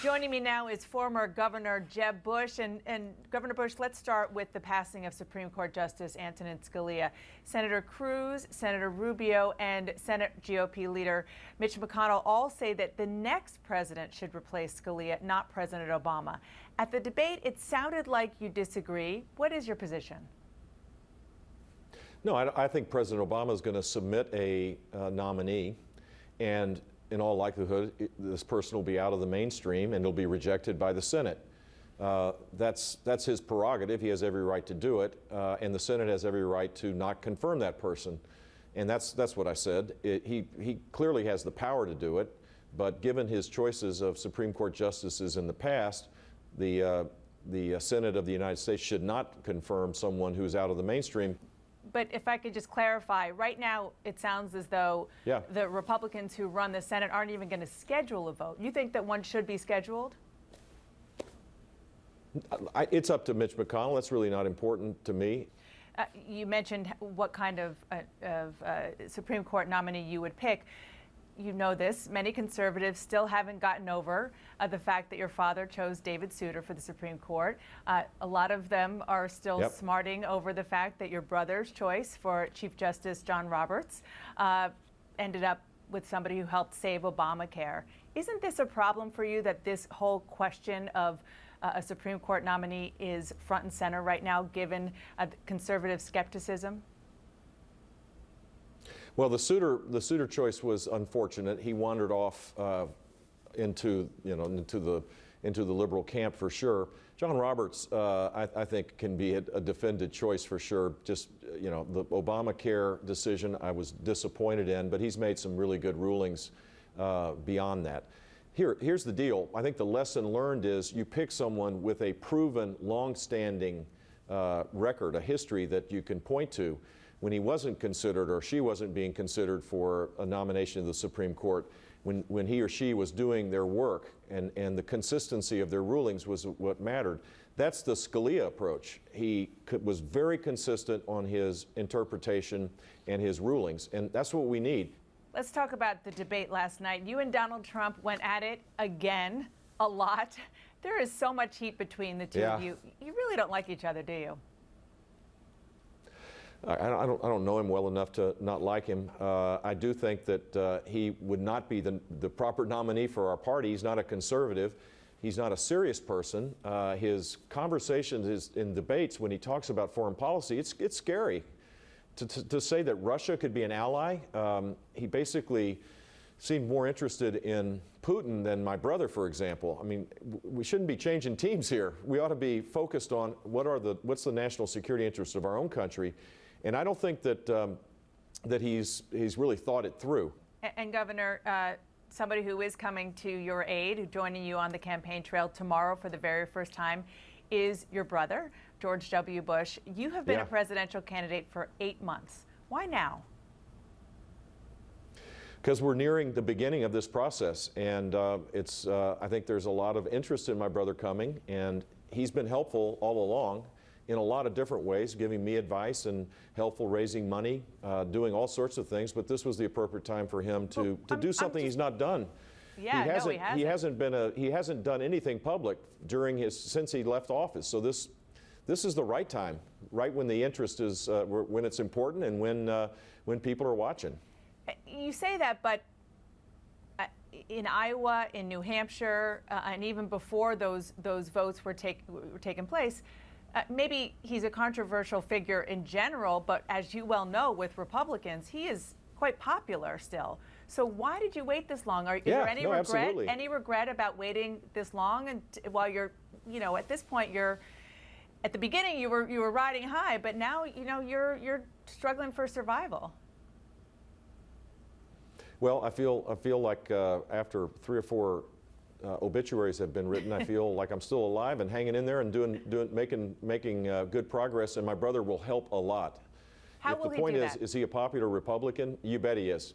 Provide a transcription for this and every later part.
Joining me now is former Governor Jeb Bush. And Governor Bush, let's start with the passing of Supreme Court Justice Antonin Scalia. Senator Cruz, Senator Rubio, and Senate GOP leader Mitch McConnell all say that the next president should replace Scalia, not President Obama. At the debate, it sounded like you disagree. What is your position? No, I think President Obama is going to submit a nominee, and in all likelihood, this person will be out of the mainstream and it'll be rejected by the Senate. That's his prerogative. He has every right to do it, and the Senate has every right to not confirm that person. And that's what I said. He clearly has the power to do it, but given his choices of Supreme Court justices in the past, the Senate of the United States should not confirm someone who's out of the mainstream. But if I could just clarify, right now it sounds as though the Republicans who run the Senate aren't even going to schedule a vote. You think that one should be scheduled? It's up to Mitch McConnell. That's really not important to me. You mentioned what kind of Supreme Court nominee you would pick. You know this, many conservatives still haven't gotten over the fact that your father chose David Souter for the Supreme Court. A lot of them are still smarting over the fact that your brother's choice for Chief Justice John Roberts ended up with somebody who helped save Obamacare. Isn't this a problem for you, that this whole question of a Supreme Court nominee is front and center right now, given conservative skepticism? Well, the Souter choice was unfortunate. He wandered off into the liberal camp for sure. John Roberts, I think, can be a defended choice for sure. Just the Obamacare decision, I was disappointed in, but he's made some really good rulings beyond that. Here's the deal. I think the lesson learned is you pick someone with a proven, long-standing record, a history that you can point to. When he wasn't considered, or she wasn't being considered for a nomination of the Supreme Court, when he or she was doing their work and the consistency of their rulings was what mattered. That's the Scalia approach. He was very consistent on his interpretation and his rulings, and that's what we need. Let's talk about the debate last night. You and Donald Trump went at it again a lot. There is so much heat between the two of you. You really don't like each other, do you? I don't know him well enough to not like him. I do think that he would not be the proper nominee for our party. He's not a conservative. He's not a serious person. His conversations in debates, when he talks about foreign policy, it's scary. To say that Russia could be an ally, he basically seemed more interested in Putin than my brother, for example. I mean, we shouldn't be changing teams here. We ought to be focused on what's the national security interest of our own country. And I don't think that that he's really thought it through. And Governor, somebody who is coming to your aid, joining you on the campaign trail tomorrow for the very first time, is your brother, George W. Bush. You have been a presidential candidate for 8 months. Why now? Because we're nearing the beginning of this process, and I think there's a lot of interest in my brother coming, and he's been helpful all along in a lot of different ways, giving me advice and helpful raising money, doing all sorts of things. But this was the appropriate time for him to do something he's not done. Yeah, he hasn't done anything public since he left office. So this is the right time, right when the interest is when it's important and when people are watching. You say that, but in Iowa, in New Hampshire, and even before those votes were taking place. Maybe he's a controversial figure in general, but as you well know, with Republicans, he is quite popular still. So why did you wait this long? Is there any regret about waiting this long? And while you're, at this point, at the beginning you were riding high, but now you're struggling for survival. Well, I feel like after 3 or 4 obituaries have been written, I feel like I'm still alive and hanging in there and making good progress, and my brother will help a lot. How will he do that? The point is he a popular Republican? You bet he is.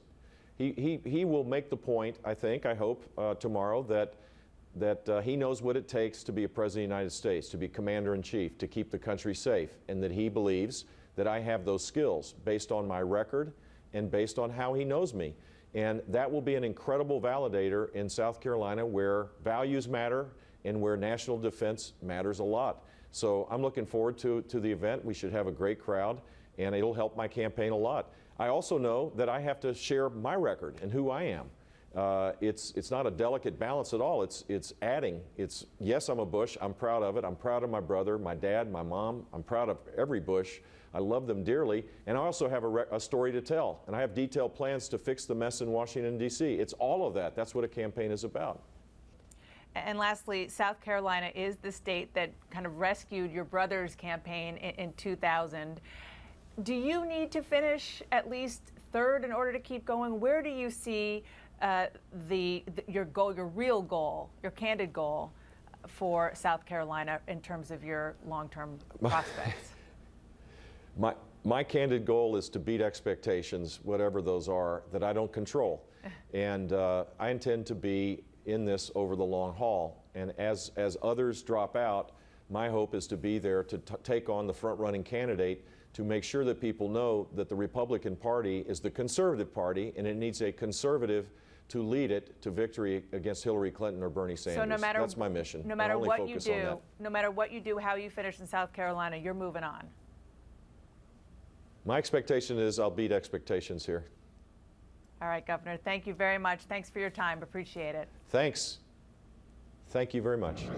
He will make the point, I hope, tomorrow that he knows what it takes to be a president of the United States, to be commander-in-chief, to keep the country safe, and that he believes that I have those skills based on my record and based on how he knows me. And that will be an incredible validator in South Carolina where values matter and where national defense matters a lot. So I'm looking forward to the event. We should have a great crowd, and it'll help my campaign a lot. I also know that I have to share my record and who I am. It's not a delicate balance at all. It's adding. Yes, I'm a Bush. I'm proud of it. I'm proud of my brother, my dad, my mom. I'm proud of every Bush. I love them dearly. And I also have a story to tell. And I have detailed plans to fix the mess in Washington, D.C. It's all of that. That's what a campaign is about. And lastly, South Carolina is the state that kind of rescued your brother's campaign in 2000. Do you need to finish at least third in order to keep going? Where do you see your goal, your real goal, your candid goal for South Carolina in terms of your long-term prospects? My candid goal is to beat expectations, whatever those are, that I don't control. And I intend to be in this over the long haul. And as others drop out, my hope is to be there to take on the front-running candidate to make sure that people know that the Republican Party is the conservative party, and it needs a conservative to lead it to victory against Hillary Clinton or Bernie Sanders. So no matter, that's my mission. No matter what you do, no matter what you do, how you finish in South Carolina, you're moving on. My expectation is I'll beat expectations here. All right, Governor, thank you very much. Thanks for your time. Appreciate it. Thanks. Thank you very much.